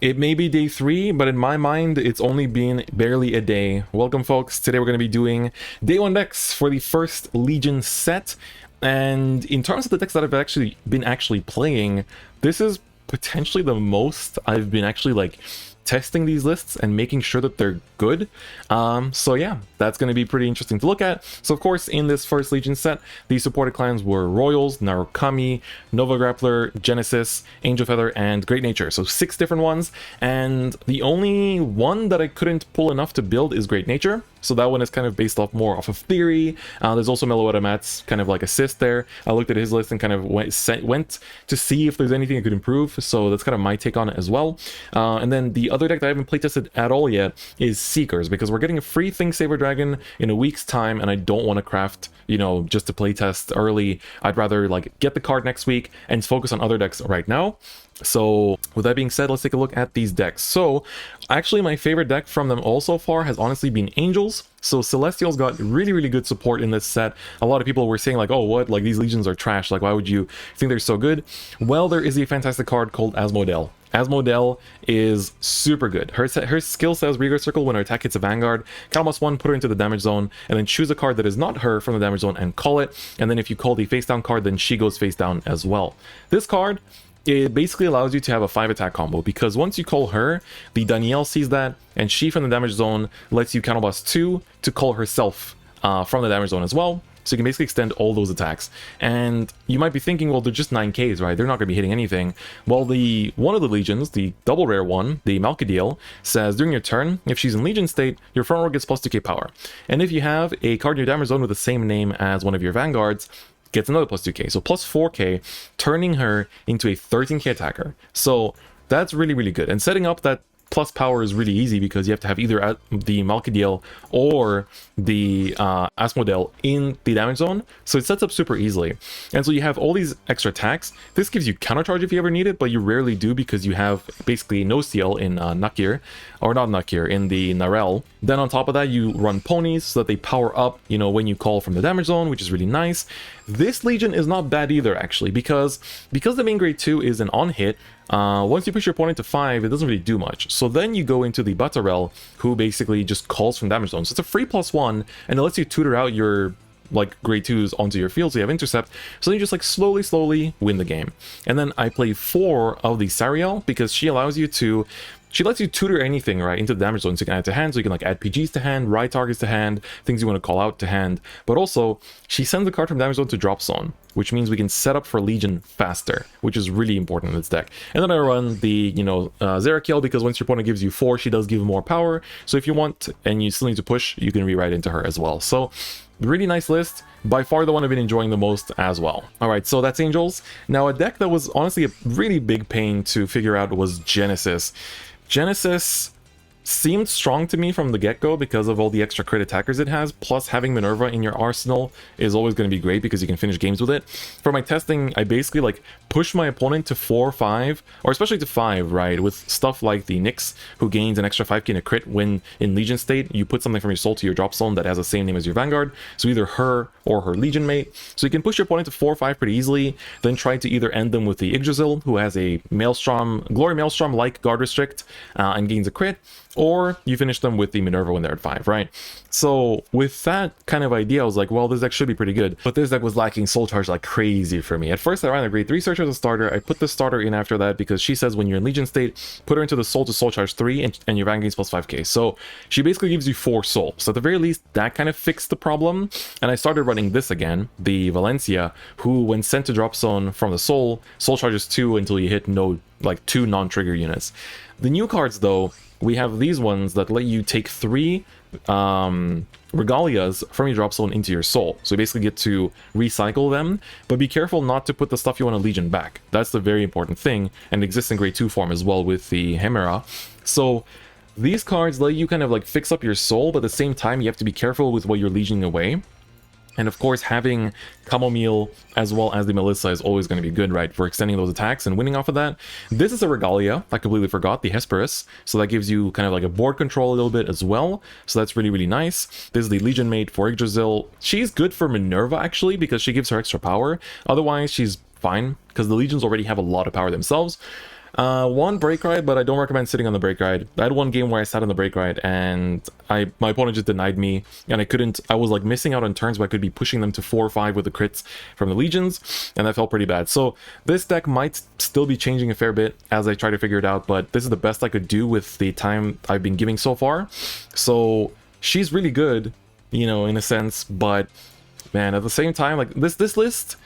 It may be day 3, but in my mind, it's only been barely a day. Welcome, folks. Today we're going to be doing day 1 decks for the first Legion set. And in terms of the decks that I've actually been playing, this is potentially the most I've been testing these lists and making sure that they're good. So yeah, that's going to be pretty interesting to look at. So of course, in this first Legion set, the supported clans were Royals, Narukami, Nova Grappler, Genesis, Angel Feather, and Great Nature. So 6 different ones, and the only one that I couldn't pull enough to build is Great Nature. So that one is kind of based off more off of theory. There's also Meloetta Matt's kind of like assist there. I looked at his list and kind of went to see if there's anything I could improve. So that's kind of my take on it as well. And then the other deck that I haven't playtested at all yet is Seekers, because we're getting a free Think Saver Dragon in a week's time, and I don't want to craft, you know, just to playtest early. I'd rather like get the card next week and focus on other decks right now. So with that being said, let's take a look at these decks. So actually my favorite deck from them all so far has honestly been Angels. So Celestials got really good support in this set. A lot of people were saying like, oh, what, like these Legions are trash, like why would you think they're so good? Well, there is a fantastic card called Asmodel. Asmodel is super good. Her skill says Reader Circle when her attack hits a Vanguard, count +1, put her into the damage zone, and then choose a card that is not her from the damage zone and call it. And then if you call the face down card, then she goes face down as well. This card, it basically allows you to have a 5 attack combo, because once you call her, the Danielle sees that, and she from the damage zone lets you counterblast 2 to call herself from the damage zone as well. So you can basically extend all those attacks. And you might be thinking, well, they're just 9Ks, right? They're not going to be hitting anything. Well, one of the Legions, the double rare one, the Malkadiel, says during your turn, if she's in Legion state, your front row gets +2k power. And if you have a card in your damage zone with the same name as one of your Vanguards, gets another +2k, so +4k, turning her into a 13k attacker. So that's really good. And setting up that plus power is really easy, because you have to have either the Malkadiel or the Asmodel in the damage zone, so it sets up super easily. And so you have all these extra attacks. This gives you counter charge if you ever need it, but you rarely do, because you have basically no CL in Nakir, or not Nakir, in the Narel. Then on top of that, you run ponies so that they power up, you know, when you call from the damage zone, which is really nice. This Legion is not bad either, actually, because the main grade 2 is an on-hit. Once you push your opponent to 5, it doesn't really do much. So then you go into the Butterell, who basically just calls from damage zone. So it's a free +1, and it lets you tutor out your like grade 2s onto your field, so you have intercept, so you just like slowly win the game. And then I play 4 of the Sariel, because she lets you tutor anything right into the damage zone, so you can add to hand, so you can like add PGs to hand, ride targets to hand, things you want to call out to hand. But also she sends the card from damage zone to drop zone, which means we can set up for Legion faster, which is really important in this deck. And then I run the, you know, Zerakiel, because once your opponent gives you 4, she does give more power, so if you want and you still need to push, you can rewrite into her as well. So really nice list, by far the one I've been enjoying the most as well. Alright, so that's Angels. Now a deck that was honestly a really big pain to figure out was Genesis. Genesis seemed strong to me from the get-go because of all the extra crit attackers it has, plus having Minerva in your arsenal is always going to be great because you can finish games with it. For my testing, I basically like push my opponent to 4 or 5, or especially to 5, right, with stuff like the Nyx, who gains an extra 5k in a crit when in Legion state. You put something from your soul to your drop zone that has the same name as your Vanguard, so either her or her Legion mate. So you can push your opponent to 4 or 5 pretty easily, then try to either end them with the Yggdrasil, who has a Maelstrom, Glory Maelstrom like Guard Restrict, and gains a crit, or you finish them with the Minerva when they're at 5, right? So with that kind of idea, I was like, well, this deck should be pretty good. But this deck was lacking Soul Charge like crazy for me. At first, I ran a grade 3 Searcher as a starter. I put the starter in after that because she says when you're in Legion state, put her into the Soul to Soul Charge 3 and your Vanguard gains +5k. So she basically gives you 4 Soul. So at the very least, that kind of fixed the problem. And I started running this again, the Valencia, who when sent to drop zone from the Soul charges 2 until you hit no, like 2 non-trigger units. The new cards though, we have these ones that let you take 3 regalias from your drop zone into your soul. So you basically get to recycle them, but be careful not to put the stuff you want to Legion back. That's the very important thing, and it exists in grade 2 form as well with the Hemera. So these cards let you kind of like fix up your soul, but at the same time you have to be careful with what you're Legioning away. And of course, having Chamomile as well as the Melissa is always going to be good, right, for extending those attacks and winning off of that. This is a Regalia. I completely forgot, the Hesperus. So that gives you kind of like a board control a little bit as well. So that's really nice. This is the Legion mate for Yggdrasil. She's good for Minerva, actually, because she gives her extra power. Otherwise, she's fine, because the Legions already have a lot of power themselves. One brake ride, but I don't recommend sitting on the brake ride. I had one game where I sat on the brake ride and my opponent just denied me, and I was like missing out on turns where I could be pushing them to 4 or 5 with the crits from the legions, and that felt pretty bad. So this deck might still be changing a fair bit as I try to figure it out, but this is the best I could do with the time I've been giving so far. So she's really good, you know, in a sense, but man, at the same time, like this list,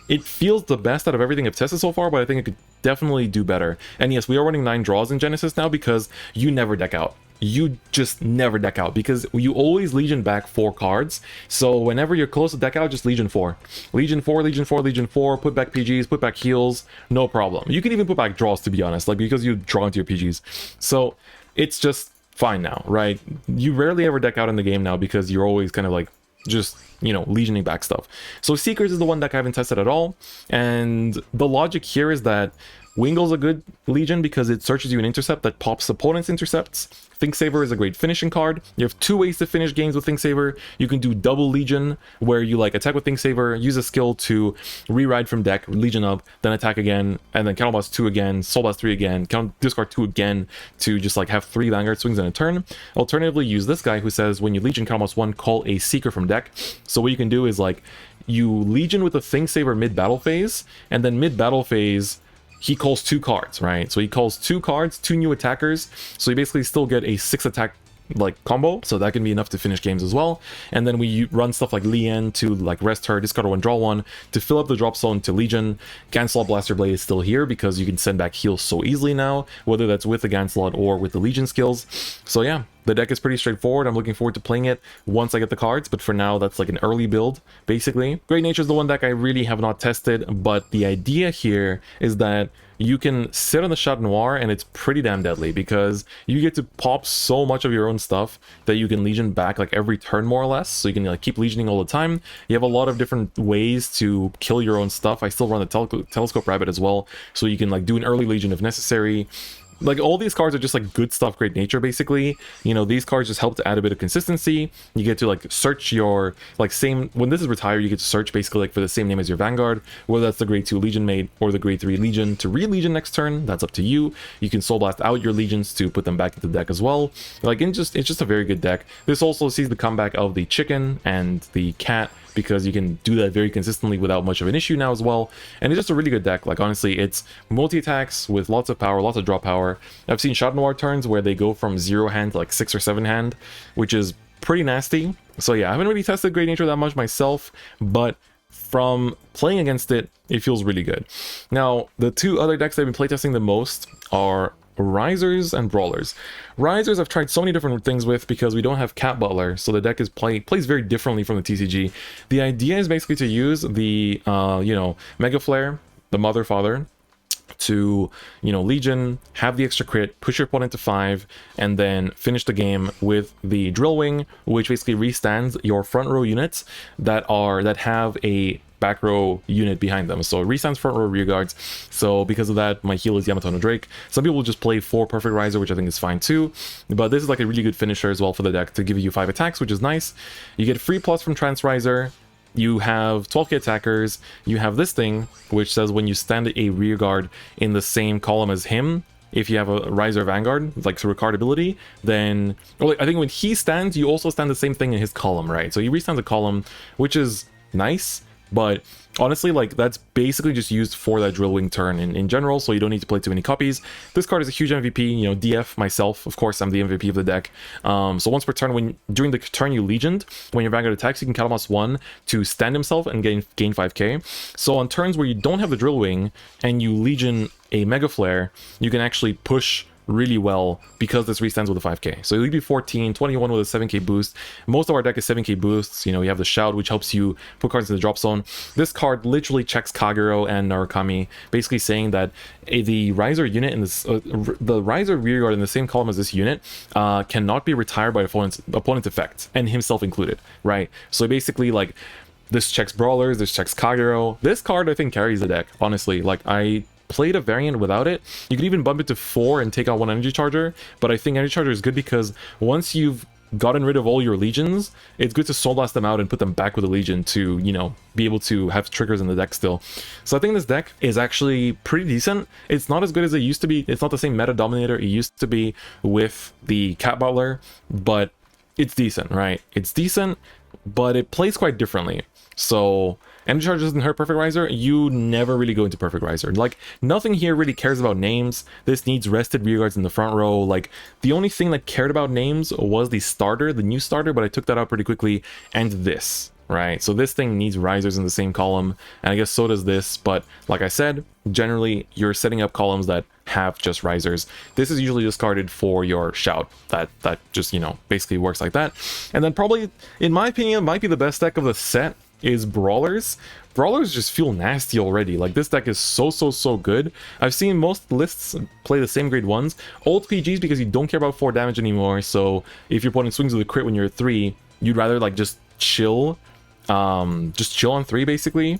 it feels the best out of everything I've tested so far, but I think it could definitely do better. And yes, we are running 9 draws in Genesis now because you never deck out. You just never deck out because you always Legion back 4 cards. So whenever you're close to deck out, just Legion 4. Legion 4, Legion 4, Legion 4, put back PGs, put back heals, no problem. You can even put back draws, to be honest, like because you draw into your PGs. So it's just fine now, right? You rarely ever deck out in the game now because you're always kind of like just, you know, legioning back stuff. So Seekers is the one deck I haven't tested at all, and the logic here is that Wingle's a good legion because it searches you an intercept that pops opponent's intercepts. Thinksaver is a great finishing card. You have 2 ways to finish games with Thinksaver. You can do double legion, where you like attack with Thinksaver, use a skill to re-ride from deck, legion up, then attack again, and then Counter Blast 2 again, Soul Blast 3 again, discard 2 again to just like have 3 Vanguard swings in a turn. Alternatively, use this guy who says when you legion Counter Blast 1, call a Seeker from deck. So what you can do is like you legion with the Thinksaver mid-battle phase, and then mid-battle phase he calls 2 cards, right? So he calls 2 cards, 2 new attackers, so you basically still get a 6 attack like combo, so that can be enough to finish games as well. And then we run stuff like Lien to like rest her, discard 1, draw 1 to fill up the drop zone to Legion. Ganslot Blaster Blade is still here because you can send back heals so easily now, whether that's with the Ganslot or with the Legion skills. So yeah, the deck is pretty straightforward. I'm looking forward to playing it once I get the cards, but for now that's like an early build basically. Great Nature is the one deck I really have not tested, but the idea here is that you can sit on the Chat Noir and it's pretty damn deadly because you get to pop so much of your own stuff that you can Legion back like every turn more or less, so you can like keep Legioning all the time. You have a lot of different ways to kill your own stuff. I still run the Telescope Rabbit as well, so you can like do an early Legion if necessary. Like all these cards are just like good stuff, Great Nature basically. You know, these cards just help to add a bit of consistency. You get to like search your like same, when this is retired, you get to search basically like for the same name as your Vanguard, whether that's the grade 2 Legion mate or the grade 3 Legion to re-Legion next turn. That's up to you. You can Soul Blast out your Legions to put them back into the deck as well. Like it's just a very good deck. This also sees the comeback of the chicken and the cat, because you can do that very consistently without much of an issue now as well. And it's just a really good deck. Like honestly, it's multi-attacks with lots of power, lots of draw power. I've seen Chat Noir turns where they go from 0 hand to like 6 or 7 hand, which is pretty nasty. So yeah, I haven't really tested Great Nature that much myself, but from playing against it, it feels really good. Now, the 2 other decks that I've been playtesting the most are Risers and Brawlers. Risers I've tried so many different things with because we don't have Cat Butler, so the deck is plays very differently from the TCG. The idea is basically to use the you know, Mega Flare, the Mother Father, to, you know, Legion, have the extra crit, push your opponent to 5, and then finish the game with the Drill Wing, which basically restands your front row units that have a back row unit behind them. So it restands front row rear guards. So because of that, my heal is Yamato no Drake. Some people just play 4 Perfect Riser, which I think is fine too. But this is like a really good finisher as well for the deck to give you 5 attacks, which is nice. You get free plus from Trance Riser. You have 12k attackers. You have this thing, which says when you stand a rear guard in the same column as him, if you have a Riser Vanguard, like through a card ability, then I think when he stands, you also stand the same thing in his column, right? So he restands a column, which is nice. But honestly, like that's basically just used for that Drill Wing turn in general, so you don't need to play too many copies. This card is a huge MVP, you know, DF myself, of course, I'm the MVP of the deck. So once per turn, during the turn you Legioned, when your Vanguard attacks, you can Counter Blast 1 to stand himself and gain 5k. So on turns where you don't have the Drill Wing and you Legion a Mega Flare, you can actually push really well because this restands with a 5k. So you'll be 14, 21 with a 7k boost. Most of our deck is 7k boosts. You know, you have the Shout, which helps you put cards in the drop zone. This card literally checks Kagero and Narukami, basically saying that the Riser unit in this, the Riser rearguard in the same column as this unit cannot be retired by opponent's effect, and himself included, right? So basically, like, this checks Brawlers, this checks Kagero. This card, I think, carries the deck, honestly. Like, I played a variant without it. You could even bump it to 4 and take out 1 energy charger, but I think energy charger is good because once you've gotten rid of all your legions, it's good to soul blast them out and put them back with a legion to, you know, be able to have triggers in the deck still. So I think this deck is actually pretty decent. It's not as good as it used to be. It's not the same meta dominator it used to be with the Cat Butler, but it's decent, right? It's decent, but it plays quite differently. So energy charge doesn't hurt Perfect Riser. You never really go into Perfect Riser. Like, nothing here really cares about names. This needs rested rearguards in the front row. Like, the only thing that cared about names was the starter, the new starter, but I took that out pretty quickly. And this, right? So this thing needs risers in the same column, and I guess so does this. But like I said, generally you're setting up columns that have just risers. This is usually discarded for your shout. That just, you know, basically works like that. And then probably, in my opinion, might be the best deck of the set is Brawlers. Brawlers just feel nasty already. Like, this deck is so good. I've seen most lists play the same grade 1s. Old PGs because you don't care about 4 damage anymore, so if your opponent swings with a crit when you're at 3, you'd rather like just chill on 3 basically.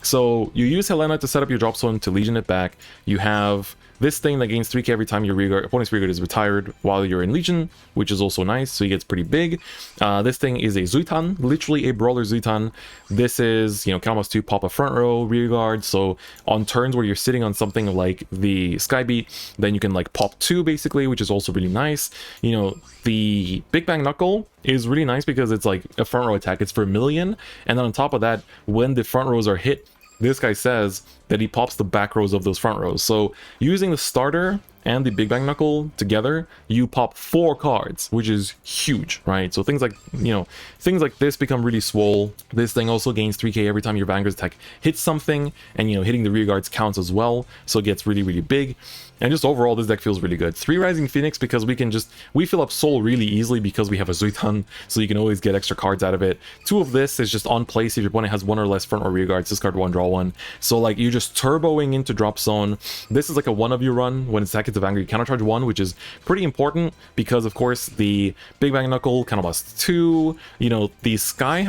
So you use Helena to set up your drop zone to legion it back. You have this thing that gains 3k every time your opponent's rearguard is retired while you're in Legion, which is also nice, so he gets pretty big. This thing is a Zuitan, literally a Brawler Zuitan. This is, you know, count +2, pop a front row rearguard, so on turns where you're sitting on something like the Skybeat, then you can like pop 2 basically, which is also really nice. You know, the Big Bang Knuckle is really nice because it's like a front row attack, it's for a million, and then on top of that, when the front rows are hit, this guy says that he pops the back rows of those front rows. So using the starter and the Big Bang Knuckle together, you pop 4 cards, which is huge, right? So things like, you know, things like this become really swole. This thing also gains 3k every time your Vanguard's attack hits something, and, you know, hitting the rear guards counts as well, so it gets really big. And just overall, this deck feels really good. 3 Rising Phoenix because we fill up soul really easily because we have a Zuitan, so you can always get extra cards out of it. 2 of this is just on place if your opponent has 1 or less front or rear guards, discard 1, draw 1. So like, you're just turboing into drop zone. This is like a 1 of you run. When it's attacked to Vanguard, you countercharge 1, which is pretty important because of course the Big Bang Knuckle +2, you know, the Sky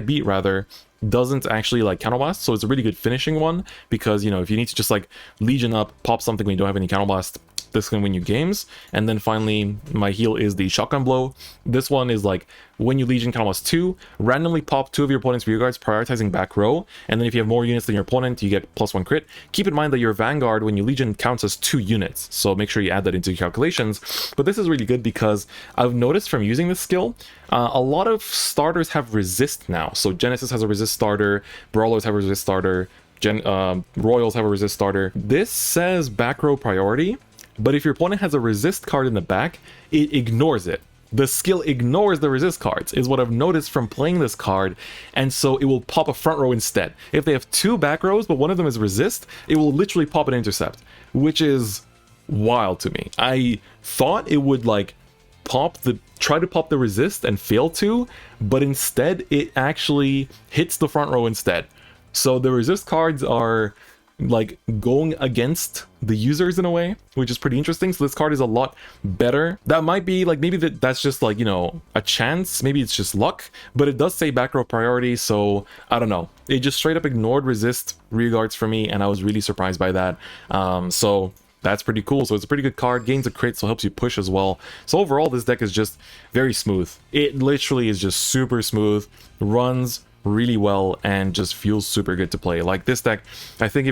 Beat rather, doesn't actually like counterblast, so it's a really good finishing one because, you know, if you need to just like legion up, pop something when you don't have any counterblast, this can win you games. And then finally, my heal is the Shotgun Blow. This one is like, when you legion +2, randomly pop 2 of your opponent's rear guards, prioritizing back row, and then if you have more units than your opponent, you get +1 crit. Keep in mind that your Vanguard, when you legion, counts as 2 units, so make sure you add that into your calculations. But this is really good because I've noticed from using this skill, a lot of starters have resist now. So Genesis has a resist starter, Brawlers have a resist starter, Royals have a resist starter. This says back row priority, but if your opponent has a resist card in the back, it ignores it. The skill ignores the resist cards, is what I've noticed from playing this card, and so it will pop a front row instead. If they have 2 back rows, but one of them is resist, it will literally pop an intercept, which is wild to me. I thought it would like try to pop the resist and fail to, but instead it actually hits the front row instead. So the resist cards are like going against the users in a way, which is pretty interesting. So this card is a lot better. That might be like, maybe that's just like, you know, a chance, maybe it's just luck, but it does say back row priority, so I don't know, it just straight up ignored resist rearguards for me, and I was really surprised by that. So that's pretty cool. So it's a pretty good card, gains a crit, so helps you push as well. So overall, this deck is just very smooth. It literally is just super smooth, runs really well, and just feels super good to play. Like, this deck, I think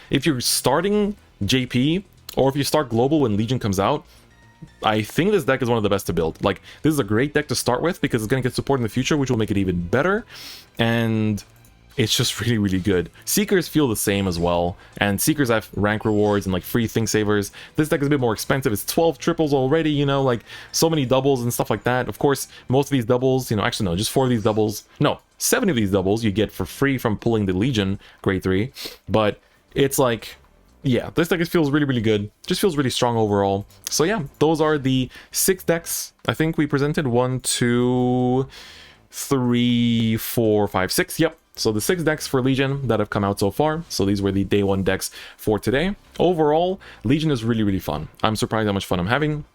if you're starting JP, or if you start global when Legion comes out, I think this deck is one of the best to build. Like, this is a great deck to start with because it's going to get support in the future, which will make it even better, and it's just really good. Seekers feel the same as well, and Seekers have rank rewards and like free thing savers. This deck is a bit more expensive. It's 12 triples already, you know, like so many doubles and stuff like that. Of course, most of these doubles, you know, actually no, just 4 of these doubles, no, 7 of these doubles you get for free from pulling the Legion grade 3, but it's like, yeah, this deck feels really good. Just feels really strong overall. So yeah, those are the 6 decks I think we presented. 1, 2, 3, 4, 5, 6. Yep. So the 6 decks for Legion that have come out so far. So these were the day 1 decks for today. Overall, Legion is really fun. I'm surprised how much fun I'm having.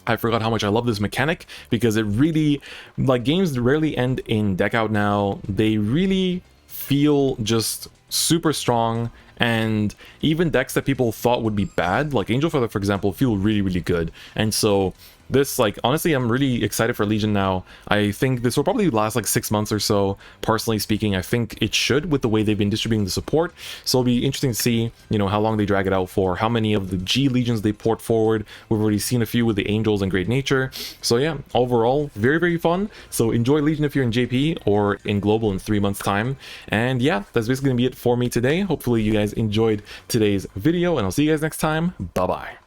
I forgot how much I love this mechanic because it really, like, games rarely end in deck out now. They really feel just super strong, and even decks that people thought would be bad, like Angel Feather for example, feel really good. And so this, like, honestly, I'm really excited for Legion now. I think this will probably last like 6 months or so, personally speaking. I think it should, with the way they've been distributing the support. So it'll be interesting to see, you know, how long they drag it out for, how many of the G Legions they port forward. We've already seen a few with the Angels and Great Nature. So yeah, overall, very, very fun. So enjoy Legion if you're in JP or in Global in 3 months' time. And yeah, that's basically gonna be it for me today. Hopefully you guys enjoyed today's video, and I'll see you guys next time. Bye-bye.